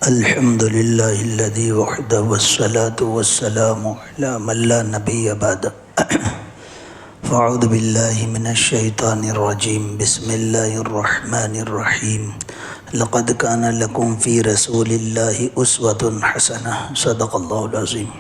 الحمد لله الذي وحده والصلاة والسلام على من لا نبي بعده فأعوذ بالله من الشيطان الرجيم بسم الله الرحمن الرحيم لقد كان لكم في رسول الله أسوة حسنة صدق الله العظيم.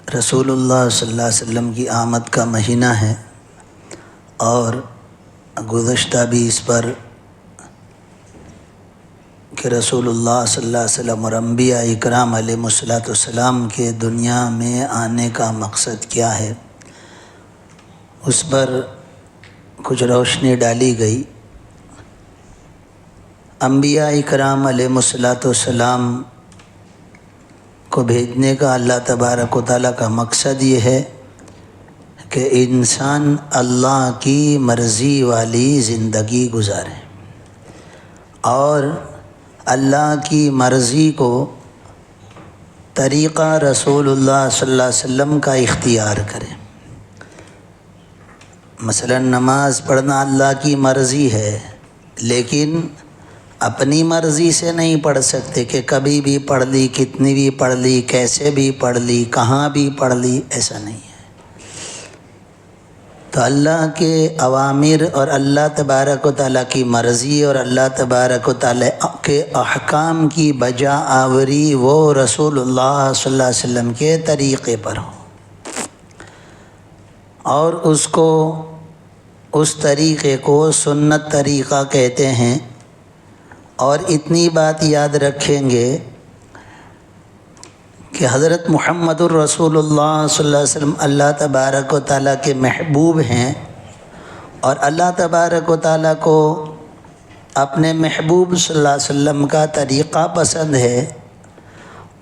رسول اللہ صلی اللہ علیہ وسلم کی آمد کا مہینہ ہے اور گزشتہ بھی اس پر کہ رسول اللہ صلی اللہ علیہ وسلم اور انبیاء اکرام علیہ السلام کے دنیا میں آنے کا مقصد کیا ہے اس پر کچھ روشنی ڈالی گئی. انبیاء اکرام علیہ السلام کو بھیجنے کا اللہ تبارک و تعالیٰ کا مقصد یہ ہے کہ انسان اللہ کی مرضی والی زندگی گزارے اور اللہ کی مرضی کو طریقہ رسول اللہ صلی اللہ علیہ وسلم کا اختیار کرے. مثلا نماز پڑھنا اللہ کی مرضی ہے لیکن اپنی مرضی سے نہیں پڑھ سکتے کہ کبھی بھی پڑھ لی، کتنی بھی پڑھ لی، کیسے بھی پڑھ لی، کہاں بھی پڑھ لی، ایسا نہیں ہے. تو اللہ کے اوامر اور اللہ تبارک و تعالیٰ کی مرضی اور اللہ تبارک و تعالیٰ کے احکام کی بجا آوری وہ رسول اللہ صلی اللہ علیہ وسلم کے طریقے پر ہو اور اس طریقے کو سنت طریقہ کہتے ہیں. اور اتنی بات یاد رکھیں گے کہ حضرت محمد الرسول اللہ صلی اللہ علیہ وسلم اللہ تبارک و تعالیٰ کے محبوب ہیں اور اللہ تبارک و تعالیٰ کو اپنے محبوب صلی اللہ علیہ وسلم کا طریقہ پسند ہے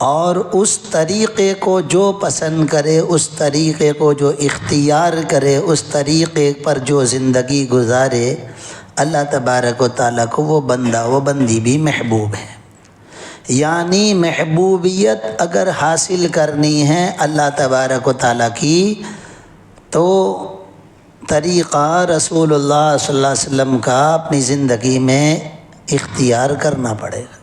اور اس طریقے کو جو پسند کرے، اس طریقے کو جو اختیار کرے، اس طریقے پر جو زندگی گزارے، اللہ تبارک و تعالیٰ کو وہ بندہ وہ بندی بھی محبوب ہے. یعنی محبوبیت اگر حاصل کرنی ہے اللہ تبارک و تعالیٰ کی تو طریقہ رسول اللہ صلی اللہ علیہ وسلم کا اپنی زندگی میں اختیار کرنا پڑے گا.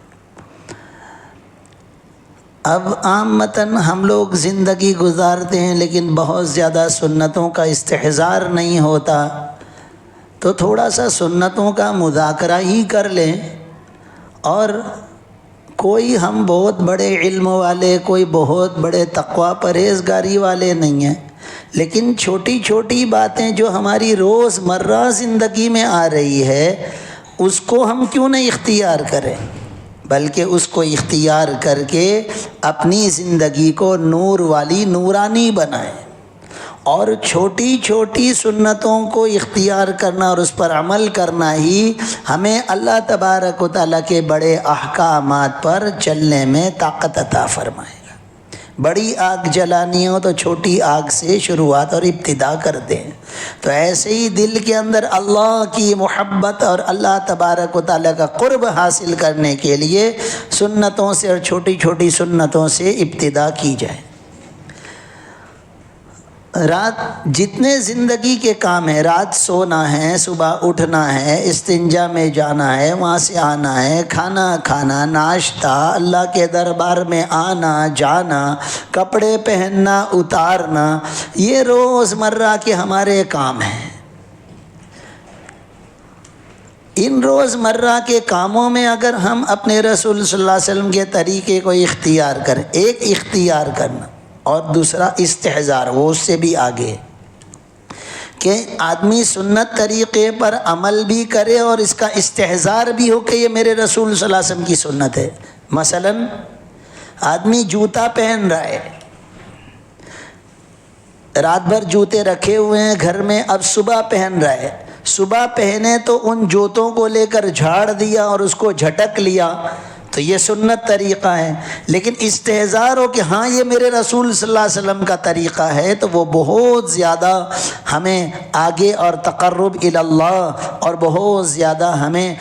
اب عامتاً ہم لوگ زندگی گزارتے ہیں لیکن بہت زیادہ سنتوں کا استحضار نہیں ہوتا، تو تھوڑا سا سنتوں کا مذاکرہ ہی کر لیں. اور کوئی ہم بہت بڑے علم والے، کوئی بہت بڑے تقویٰ پرہیزگاری والے نہیں ہیں، لیکن چھوٹی چھوٹی باتیں جو ہماری روز مرہ زندگی میں آ رہی ہے اس کو ہم کیوں نہیں اختیار کریں، بلکہ اس کو اختیار کر کے اپنی زندگی کو نور والی نورانی بنائیں. اور چھوٹی چھوٹی سنتوں کو اختیار کرنا اور اس پر عمل کرنا ہی ہمیں اللہ تبارک و تعالیٰ کے بڑے احکامات پر چلنے میں طاقت عطا فرمائے گا. بڑی آگ جلانی ہو تو چھوٹی آگ سے شروعات اور ابتدا کر دیں. تو ایسے ہی دل کے اندر اللہ کی محبت اور اللہ تبارک و تعالیٰ کا قرب حاصل کرنے کے لیے سنتوں سے اور چھوٹی چھوٹی سنتوں سے ابتدا کی جائے. رات جتنے زندگی کے کام ہیں، رات سونا ہے، صبح اٹھنا ہے، استنجا میں جانا ہے، وہاں سے آنا ہے، کھانا کھانا، ناشتہ، اللہ کے دربار میں آنا جانا، کپڑے پہننا اتارنا، یہ روز مرہ کے ہمارے کام ہیں. ان روز مرہ کے کاموں میں اگر ہم اپنے رسول صلی اللہ علیہ وسلم کے طریقے کو اختیار کریں، ایک اختیار کرنا اور دوسرا استحضار، وہ اس سے بھی آگے کہ آدمی سنت طریقے پر عمل بھی کرے اور اس کا استحضار بھی ہو کہ یہ میرے رسول صلی اللہ علیہ وسلم کی سنت ہے. مثلا آدمی جوتا پہن رہا ہے، رات بھر جوتے رکھے ہوئے ہیں گھر میں، اب صبح پہن رہا ہے، صبح پہنے تو ان جوتوں کو لے کر جھاڑ دیا اور اس کو جھٹک لیا تو یہ سنت طریقہ ہے. لیکن استحضار ہو کہ ہاں یہ میرے رسول صلی اللہ علیہ وسلم کا طریقہ ہے تو وہ بہت زیادہ ہمیں آگے اور تقرب الی اللہ اور بہت زیادہ ہمیں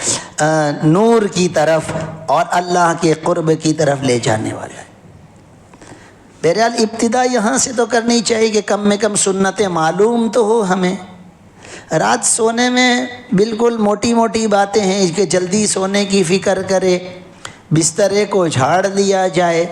نور کی طرف اور اللہ کے قرب کی طرف لے جانے والا ہے. بہرحال ابتدا یہاں سے تو کرنی چاہیے کہ کم میں کم سنتیں معلوم تو ہو ہمیں. رات سونے میں بالکل موٹی موٹی باتیں ہیں کہ جلدی سونے کی فکر کرے، بسترے کو جھاڑ دیا جائے،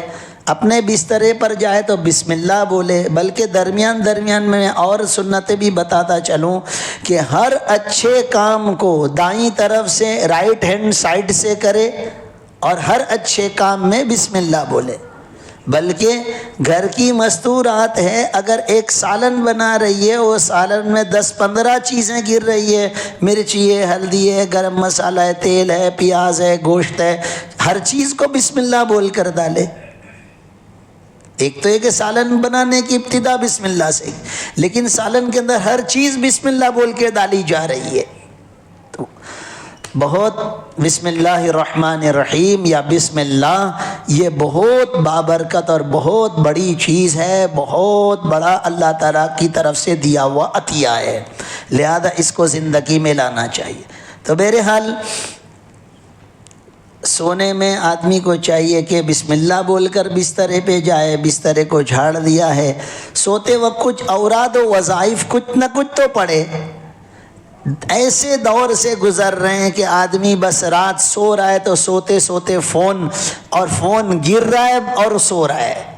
اپنے بسترے پر جائے تو بسم اللہ بولے. بلکہ درمیان میں اور سنتیں بھی بتاتا چلوں کہ ہر اچھے کام کو دائیں طرف سے رائٹ ہینڈ سائڈ سے کرے اور ہر اچھے کام میں بسم اللہ بولے. بلکہ گھر کی مستورات ہے، اگر ایک سالن بنا رہی ہے، وہ سالن میں 10-15 چیزیں گر رہی ہے، مرچی ہے، ہلدی ہے، گرم مسالہ ہے، تیل ہے، پیاز ہے، گوشت ہے، ہر چیز کو بسم اللہ بول کر ڈالے. ایک تو یہ کہ سالن بنانے کی ابتدا بسم اللہ سے، لیکن سالن کے اندر ہر چیز بسم اللہ بول کے ڈالی جا رہی ہے. تو بہت بسم اللہ الرحمن الرحیم یا بسم اللہ یہ بہت بابرکت اور بہت بڑی چیز ہے، بہت بڑا اللہ تعالیٰ کی طرف سے دیا ہوا عطیہ ہے، لہذا اس کو زندگی میں لانا چاہیے. تو بہرحال سونے میں آدمی کو چاہیے کہ بسم اللہ بول کر بسترے پہ جائے. بسترے کو جھاڑ دیا ہے، سوتے وقت کچھ اوراد و وظائف کچھ نہ کچھ تو پڑھے. ایسے دور سے گزر رہے ہیں کہ آدمی بس رات سو رہا ہے تو سوتے سوتے فون گر رہا ہے اور سو رہا ہے.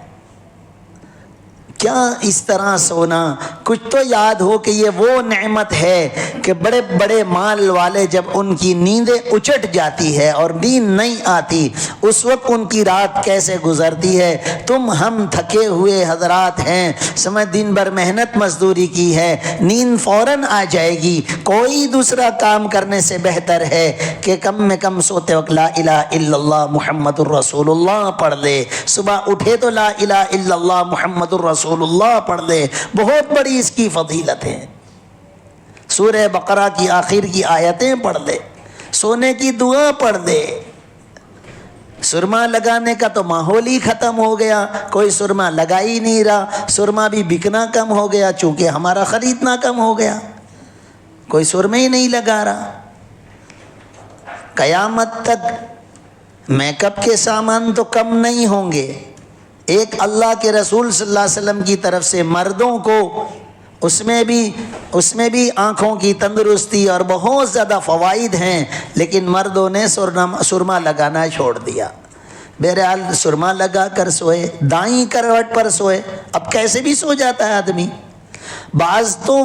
کیا اس طرح سونا؟ کچھ تو یاد ہو کہ یہ وہ نعمت ہے کہ بڑے بڑے مال والے جب ان کی نیندیں اچٹ جاتی ہے اور نیند نہیں آتی، اس وقت ان کی رات کیسے گزرتی ہے. ہم تھکے ہوئے حضرات ہیں، سمجھ دن بھر محنت مزدوری کی ہے، نیند فوراً آ جائے گی. کوئی دوسرا کام کرنے سے بہتر ہے کہ کم میں کم سوتے وقت لا الہ الا اللہ محمد الرسول اللہ پڑھ لے. صبح اٹھے تو لا الہ الا اللہ محمد الرسول اللہ پڑھ لے. بہت بڑی اس کی فضیلت ہے. سورہ بقرہ کی آخر کی آیتیں پڑھ لے، سونے کی دعا پڑھ دے. سرما لگانے کا تو ماحول ہی ختم ہو گیا، کوئی سرما لگا ہی نہیں رہا. سرما بھی بکنا کم ہو گیا چونکہ ہمارا خریدنا کم ہو گیا، کوئی سرما ہی نہیں لگا رہا. قیامت تک میک اپ کے سامان تو کم نہیں ہوں گے. ایک اللہ کے رسول صلی اللہ علیہ وسلم کی طرف سے مردوں کو اس میں بھی آنکھوں کی تندرستی اور بہت زیادہ فوائد ہیں، لیکن مردوں نے سرما لگانا چھوڑ دیا. بہرحال سرما لگا کر سوئے، دائیں کروٹ پر سوئے. اب کیسے بھی سو جاتا ہے آدمی. بعض تو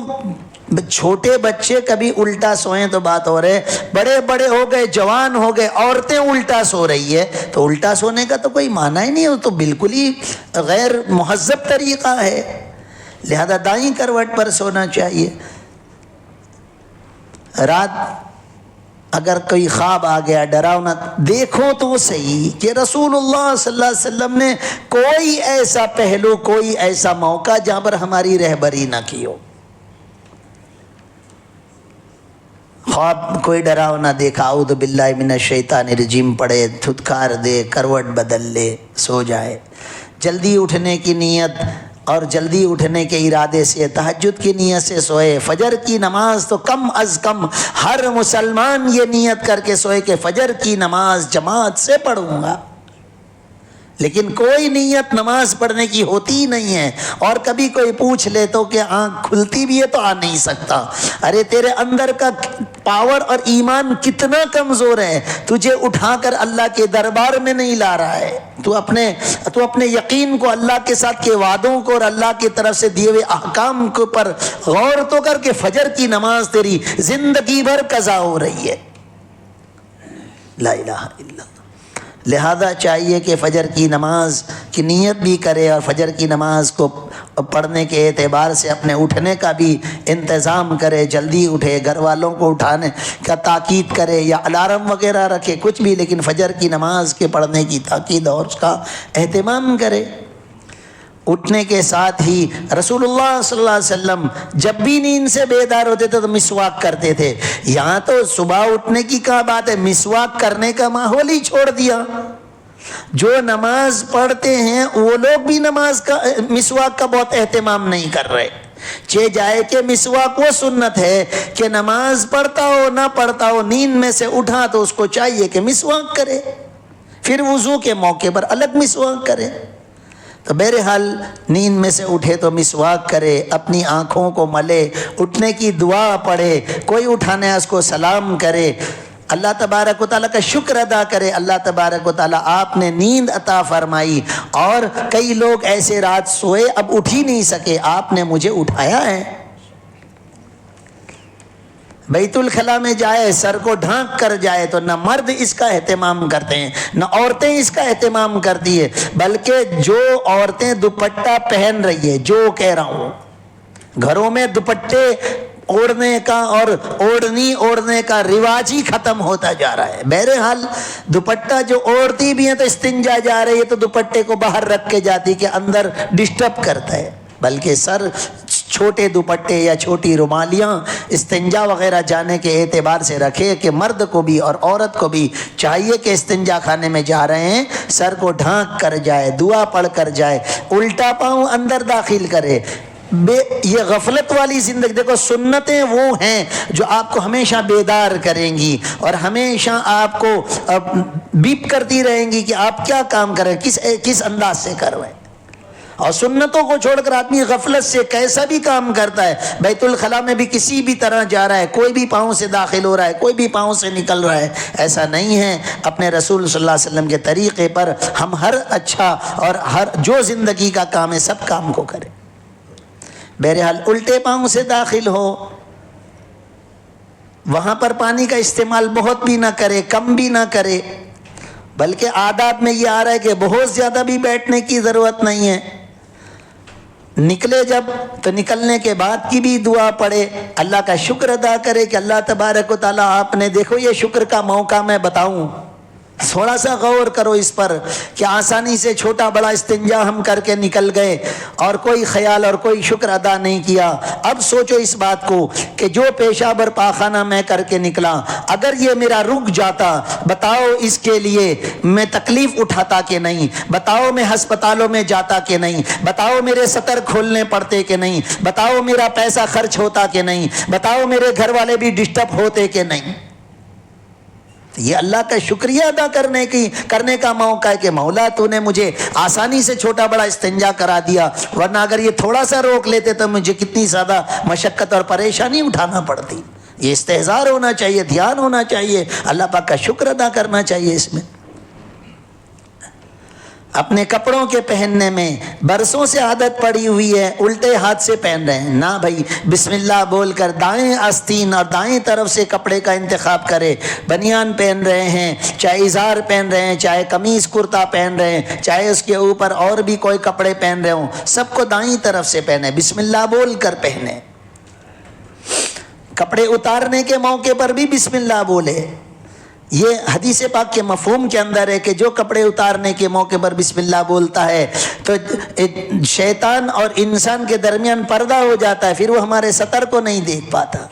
چھوٹے بچے کبھی الٹا سوئیں تو بات ہو رہے، بڑے بڑے ہو گئے، جوان ہو گئے، عورتیں الٹا سو رہی ہے. تو الٹا سونے کا تو کوئی معنی ہی نہیں، وہ تو بالکل ہی غیر مہذب طریقہ ہے. لہذا دائیں کروٹ پر سونا چاہیے. رات اگر کوئی خواب آ گیا ڈراؤنا، دیکھو تو صحیح کہ رسول اللہ صلی اللہ علیہ وسلم نے کوئی ایسا پہلو، کوئی ایسا موقع جہاں پر ہماری رہبری نہ کی ہو. خواب کوئی ڈراؤنا دیکھا، اعوذ باللہ من الشیطان الرجیم پڑھے، دھتکار دے، کروٹ بدل لے، سو جائے. جلدی اٹھنے کی نیت اور جلدی اٹھنے کے ارادے سے، تہجد کی نیت سے سوئے. فجر کی نماز تو کم از کم ہر مسلمان یہ نیت کر کے سوئے کہ فجر کی نماز جماعت سے پڑھوں گا. لیکن کوئی نیت نماز پڑھنے کی ہوتی ہی نہیں ہے. اور کبھی کوئی پوچھ لے تو کہ آنکھ کھلتی بھی ہے تو آ نہیں سکتا. ارے تیرے اندر کا پاور اور ایمان کتنا کمزور ہے، تجھے اٹھا کر اللہ کے دربار میں نہیں لا رہا ہے. تو اپنے یقین کو، اللہ کے ساتھ کے وعدوں کو اور اللہ کی طرف سے دیے ہوئے احکام کے پر غور تو کر کے فجر کی نماز تیری زندگی بھر قضا ہو رہی ہے. لا الہ الا اللہ. لہذا چاہیے کہ فجر کی نماز کی نیت بھی کرے اور فجر کی نماز کو پڑھنے کے اعتبار سے اپنے اٹھنے کا بھی انتظام کرے. جلدی اٹھے، گھر والوں کو اٹھانے کا تاکید کرے یا الارم وغیرہ رکھے، کچھ بھی، لیکن فجر کی نماز کے پڑھنے کی تاکید اور اس کا اہتمام کرے. اٹھنے کے ساتھ ہی رسول اللہ صلی اللہ علیہ وسلم جب بھی نیند سے بیدار ہوتے تھے تو مسواک کرتے تھے. یہاں تو صبح اٹھنے کی کیا بات ہے، مسواک کرنے کا ماحول ہی چھوڑ دیا. جو نماز پڑھتے ہیں وہ لوگ بھی مسواک کا بہت اہتمام نہیں کر رہے. جائے کہ مسواک وہ سنت ہے کہ نماز پڑھتا ہو نہ پڑھتا ہو، نیند میں سے اٹھا تو اس کو چاہیے کہ مسواک کرے، پھر وضو کے موقع پر الگ مسواک کرے. تو بہرحال نیند میں سے اٹھے تو مسواک کرے، اپنی آنکھوں کو ملے، اٹھنے کی دعا پڑھے، کوئی اٹھانے اس کو سلام کرے، اللہ تبارک و تعالیٰ کا شکر ادا کرے، اللہ تبارک و تعالیٰ آپ نے نیند عطا فرمائی۔ اور کئی لوگ ایسے رات سوئے اب اٹھ ہی نہیں سکے، آپ نے مجھے اٹھایا ہے۔ بیت الخلاء میں جائے سر کو ڈھانک کر جائے تو نہ مرد اس کا اہتمام کرتے ہیں نہ عورتیں اس کا اہتمام کرتی ہے، بلکہ جو عورتیں دوپٹہ پہن رہی ہے، جو کہہ رہا ہوں گھروں میں دوپٹے اوڑھنے کا اور اوڑھنی اوڑھنے کا رواج ہی ختم ہوتا جا رہا ہے۔ بہرحال دوپٹہ جو اوڑھتی بھی ہیں تو استنجا جا رہی ہے تو دوپٹے کو باہر رکھ کے جاتی کہ اندر ڈسٹرب کرتا ہے، بلکہ سر چھوٹے دوپٹے یا چھوٹی رومالیاں استنجا وغیرہ جانے کے اعتبار سے رکھے کہ مرد کو بھی اور عورت کو بھی چاہیے کہ استنجا خانے میں جا رہے ہیں سر کو ڈھانک کر جائے، دعا پڑھ کر جائے، الٹا پاؤں اندر داخل کرے۔ یہ غفلت والی زندگی، دیکھو سنتیں وہ ہیں جو آپ کو ہمیشہ بیدار کریں گی اور ہمیشہ آپ کو بیپ کرتی رہیں گی کہ آپ کیا کام کریں، کس انداز سے کر رہے ہیں۔ اور سنتوں کو چھوڑ کر آدمی غفلت سے کیسا بھی کام کرتا ہے، بیت الخلاء میں بھی کسی بھی طرح جا رہا ہے، کوئی بھی پاؤں سے داخل ہو رہا ہے، کوئی بھی پاؤں سے نکل رہا ہے، ایسا نہیں ہے۔ اپنے رسول صلی اللہ علیہ وسلم کے طریقے پر ہم ہر اچھا اور ہر جو زندگی کا کام ہے سب کام کو کریں۔ بہرحال الٹے پاؤں سے داخل ہو، وہاں پر پانی کا استعمال بہت بھی نہ کرے، کم بھی نہ کرے، بلکہ عادات میں یہ آ رہا ہے کہ بہت زیادہ بھی بیٹھنے کی ضرورت نہیں ہے۔ نکلے جب تو نکلنے کے بعد کی بھی دعا پڑھے، اللہ کا شکر ادا کرے کہ اللہ تبارک و تعالیٰ آپ نے، دیکھو یہ شکر کا موقع میں بتاؤں، تھوڑا سا غور کرو اس پر کہ آسانی سے چھوٹا بڑا استنجا ہم کر کے نکل گئے اور کوئی خیال اور کوئی شکر ادا نہیں کیا۔ اب سوچو اس بات کو کہ جو پیشاب اور پاخانہ میں کر کے نکلا اگر یہ میرا رک جاتا، بتاؤ اس کے لیے میں تکلیف اٹھاتا کہ نہیں، بتاؤ میں ہسپتالوں میں جاتا کہ نہیں، بتاؤ میرے سطر کھولنے پڑتے کہ نہیں، بتاؤ میرا پیسہ خرچ ہوتا کہ نہیں، بتاؤ میرے گھر والے بھی ڈسٹرب ہوتے کہ نہیں۔ یہ اللہ کا شکریہ ادا کرنے کا موقع ہے کہ مولا تو نے مجھے آسانی سے چھوٹا بڑا استنجا کرا دیا، ورنہ اگر یہ تھوڑا سا روک لیتے تو مجھے کتنی زیادہ مشقت اور پریشانی اٹھانا پڑتی۔ یہ استحضار ہونا چاہیے، دھیان ہونا چاہیے، اللہ پاک کا شکر ادا کرنا چاہیے۔ اس میں اپنے کپڑوں کے پہننے میں برسوں سے عادت پڑی ہوئی ہے، الٹے ہاتھ سے پہن رہے ہیں، نہ بھائی بسم اللہ بول کر دائیں آستین اور دائیں طرف سے کپڑے کا انتخاب کرے۔ بنیان پہن رہے ہیں، چاہے اظہار پہن رہے ہیں، چاہے قمیص کرتا پہن رہے ہیں، چاہے اس کے اوپر اور بھی کوئی کپڑے پہن رہے ہوں، سب کو دائیں طرف سے پہنے، بسم اللہ بول کر پہنے۔ کپڑے اتارنے کے موقع پر بھی بسم اللہ بولے۔ یہ حدیث پاک کے مفہوم کے اندر ہے کہ جو کپڑے اتارنے کے موقع پر بسم اللہ بولتا ہے تو شیطان اور انسان کے درمیان پردہ ہو جاتا ہے، پھر وہ ہمارے سطر کو نہیں دیکھ پاتا۔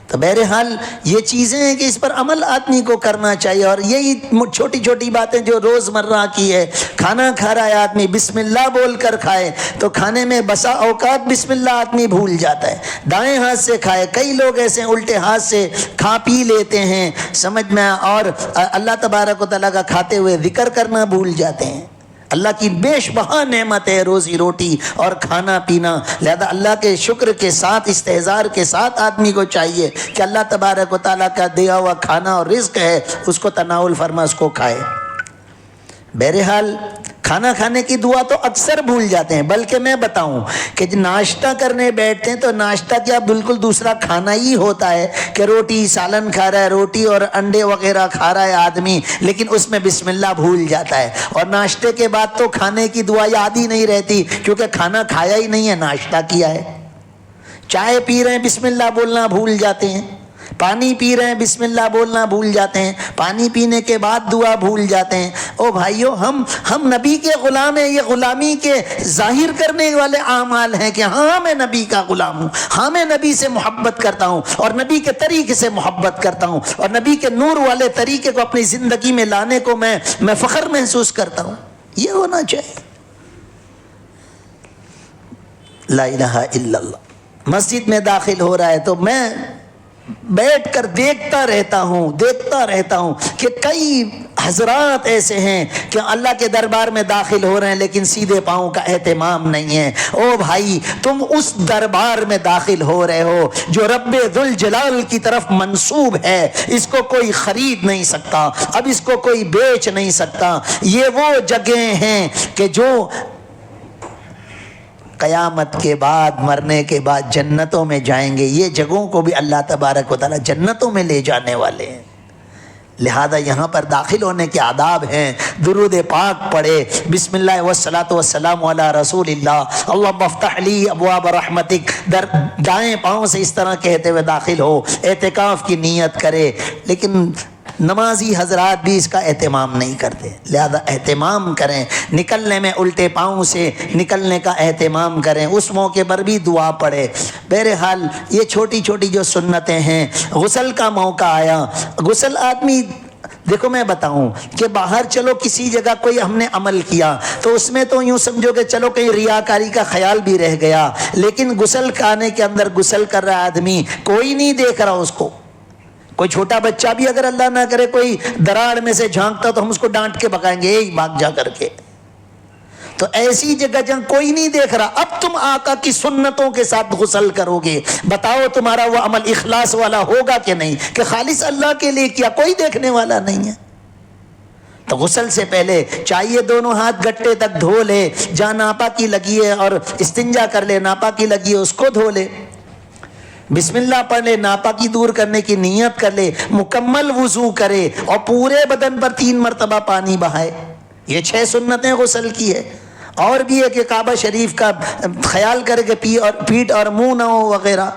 تو بہرحال یہ چیزیں ہیں کہ اس پر عمل آدمی کو کرنا چاہیے، اور یہی چھوٹی چھوٹی باتیں جو روز مرہ کی ہے۔ کھانا کھا رہا ہے آدمی، بسم اللہ بول کر کھائے تو کھانے میں بسا اوقات بسم اللہ آدمی بھول جاتا ہے، دائیں ہاتھ سے کھائے۔ کئی لوگ ایسے الٹے ہاتھ سے کھا پی لیتے ہیں سمجھ میں، اور اللہ تبارک و تعالیٰ کا کھاتے ہوئے ذکر کرنا بھول جاتے ہیں۔ اللہ کی بیش بہا نعمت ہے روزی روٹی اور کھانا پینا، لہذا اللہ کے شکر کے ساتھ استحضار کے ساتھ آدمی کو چاہیے کہ اللہ تبارک و تعالیٰ کا دیا ہوا کھانا اور رزق ہے اس کو تناول فرما، اس کو کھائے۔ بہرحال کھانا کھانے کی دعا تو اکثر بھول جاتے ہیں، بلکہ میں بتاؤں کہ ناشتہ کرنے بیٹھتے ہیں تو ناشتہ کیا بالکل دوسرا کھانا ہی ہوتا ہے کہ روٹی سالن کھا رہا ہے، روٹی اور انڈے وغیرہ کھا رہا ہے آدمی، لیکن اس میں بسم اللہ بھول جاتا ہے۔ اور ناشتے کے بعد تو کھانے کی دعا یاد ہی نہیں رہتی کیونکہ کھانا کھایا ہی نہیں ہے، ناشتہ کیا ہے۔ چائے پی رہے ہیں بسم اللہ بولنا بھول جاتے ہیں، پانی پی رہے ہیں بسم اللہ بولنا بھول جاتے ہیں، پانی پینے کے بعد دعا بھول جاتے ہیں۔ او بھائیو، ہم نبی کے غلام ہیں، یہ غلامی کے ظاہر کرنے والے اعمال ہیں کہ ہاں میں نبی کا غلام ہوں، ہاں میں نبی سے محبت کرتا ہوں اور نبی کے طریقے سے محبت کرتا ہوں اور نبی کے نور والے طریقے کو اپنی زندگی میں لانے کو میں فخر محسوس کرتا ہوں۔ یہ ہونا چاہیے۔ لا الہ الا اللہ۔ مسجد میں داخل ہو رہا ہے تو میں بیٹھ کر دیکھتا رہتا ہوں کہ کئی حضرات ایسے ہیں کہ اللہ کے دربار میں داخل ہو رہے ہیں لیکن سیدھے پاؤں کا اہتمام نہیں ہے۔ او بھائی، تم اس دربار میں داخل ہو رہے ہو جو رب ذوالجلال کی طرف منسوب ہے، اس کو کوئی خرید نہیں سکتا، اب اس کو کوئی بیچ نہیں سکتا۔ یہ وہ جگہیں ہیں کہ جو قیامت کے بعد، مرنے کے بعد جنتوں میں جائیں گے۔ یہ جگہوں کو بھی اللہ تبارک و تعالی جنتوں میں لے جانے والے ہیں۔ لہذا یہاں پر داخل ہونے کے آداب ہیں۔ درود پاک پڑھے، بسم اللہ والصلاۃ والسلام علی رسول اللہ، اللہم افتح لی ابواب رحمتک، دائیں پاؤں سے اس طرح کہتے ہوئے داخل ہو، اعتکاف کی نیت کرے۔ لیکن نمازی حضرات بھی اس کا اہتمام نہیں کرتے، لہذا اہتمام کریں، نکلنے میں الٹے پاؤں سے نکلنے کا اہتمام کریں، اس موقع پر بھی دعا پڑھے۔ بہرحال یہ چھوٹی چھوٹی جو سنتیں ہیں۔ غسل کا موقع آیا، غسل آدمی، دیکھو میں بتاؤں کہ باہر چلو کسی جگہ کوئی ہم نے عمل کیا تو اس میں تو یوں سمجھو کہ چلو کہیں ریاکاری کا خیال بھی رہ گیا، لیکن غسل خانے کے اندر غسل کر رہا آدمی، کوئی نہیں دیکھ رہا اس کو۔ کوئی چھوٹا بچہ بھی اگر اللہ نہ کرے کوئی دراڑ میں سے جھانکتا تو ہم اس کو ڈانٹ کے بھگائیں گے، یہی بھاگ جا کر کے۔ تو ایسی جگہ جہاں کوئی نہیں دیکھ رہا، اب تم آقا کی سنتوں کے ساتھ غسل کرو گے، بتاؤ تمہارا وہ عمل اخلاص والا ہوگا کہ نہیں، کہ خالص اللہ کے لیے کیا، کوئی دیکھنے والا نہیں ہے۔ تو غسل سے پہلے چاہیے دونوں ہاتھ گٹے تک دھو لے، جہاں ناپاکی لگی ہے اور استنجا کر لے، ناپاکی لگی ہے اس کو دھو لے، بسم اللہ پڑھ لے، ناپاکی دور کرنے کی نیت کر لے، مکمل وضو کرے اور پورے بدن پر 3 مرتبہ پانی بہائے۔ یہ 6 سنتیں غسل کی ہے۔ اور بھی ہے کہ کعبہ شریف کا خیال کرے کہ پیٹھ اور منہ نہ ہو وغیرہ۔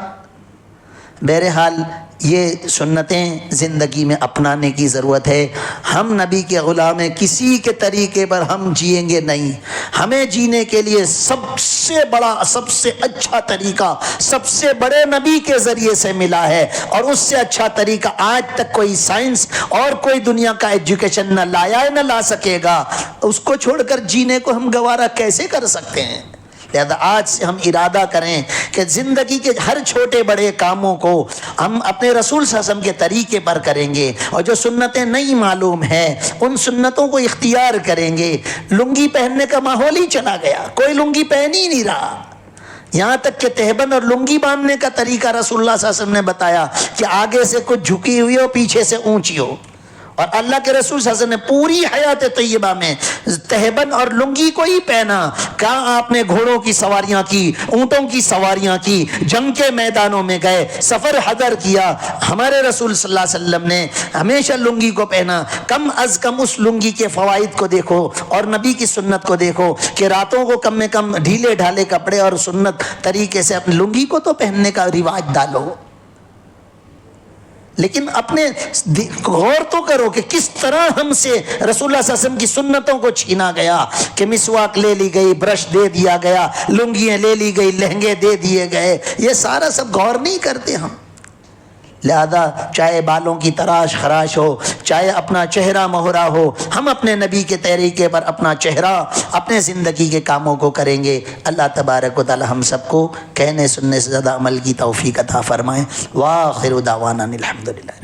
بہرحال یہ سنتیں زندگی میں اپنانے کی ضرورت ہے۔ ہم نبی کے غلام ہیں، کسی کے طریقے پر ہم جئیں گے نہیں۔ ہمیں جینے کے لیے سب سے بڑا، سب سے اچھا طریقہ سب سے بڑے نبی کے ذریعے سے ملا ہے، اور اس سے اچھا طریقہ آج تک کوئی سائنس اور کوئی دنیا کا ایجوکیشن نہ لایا ہے، نہ لا سکے گا۔ اس کو چھوڑ کر جینے کو ہم گوارا کیسے کر سکتے ہیں؟ لہذا آج سے ہم ارادہ کریں کہ زندگی کے ہر چھوٹے بڑے کاموں کو ہم اپنے رسول صلی اللہ علیہ وسلم کے طریقے پر کریں گے، اور جو سنتیں نہیں معلوم ہیں ان سنتوں کو اختیار کریں گے۔ لنگی پہننے کا ماحول ہی چلا گیا، کوئی لنگی پہن ہی نہیں رہا، یہاں تک کہ تہبند اور لنگی باندھنے کا طریقہ رسول اللہ صلی اللہ علیہ وسلم نے بتایا کہ آگے سے کچھ جھکی ہوئی ہو، پیچھے سے اونچی ہو۔ اور اللہ کے رسول صلی اللہ علیہ وسلم نے پوری حیات طیبہ میں تہبند اور لنگی کو ہی پہنا۔ کہاں آپ نے گھوڑوں کی سواریاں کی، اونٹوں کی سواریاں کی، جنگ کے میدانوں میں گئے، سفر حضر کیا، ہمارے رسول صلی اللہ علیہ وسلم نے ہمیشہ لنگی کو پہنا۔ کم از کم اس لنگی کے فوائد کو دیکھو اور نبی کی سنت کو دیکھو کہ راتوں کو کم میں کم ڈھیلے ڈھالے کپڑے اور سنت طریقے سے اپنی لنگی کو تو پہننے کا رواج ڈالو، لیکن اپنے غور تو کرو کہ کس طرح ہم سے رسول اللہ صلی اللہ علیہ وسلم کی سنتوں کو چھینا گیا، کہ مسواک لے لی گئی، برش دے دیا گیا، لنگیاں لے لی گئی، لہنگے دے دیے گئے، یہ سارا سب غور نہیں کرتے ہم۔ لہذا چاہے بالوں کی تراش خراش ہو، چاہے اپنا چہرہ مہرا ہو، ہم اپنے نبی کے طریقے پر اپنا چہرہ، اپنے زندگی کے کاموں کو کریں گے۔ اللہ تبارک و تعالی ہم سب کو کہنے سننے سے زیادہ عمل کی توفیق عطا فرمائے۔ وآخر دعوانا الحمدللہ۔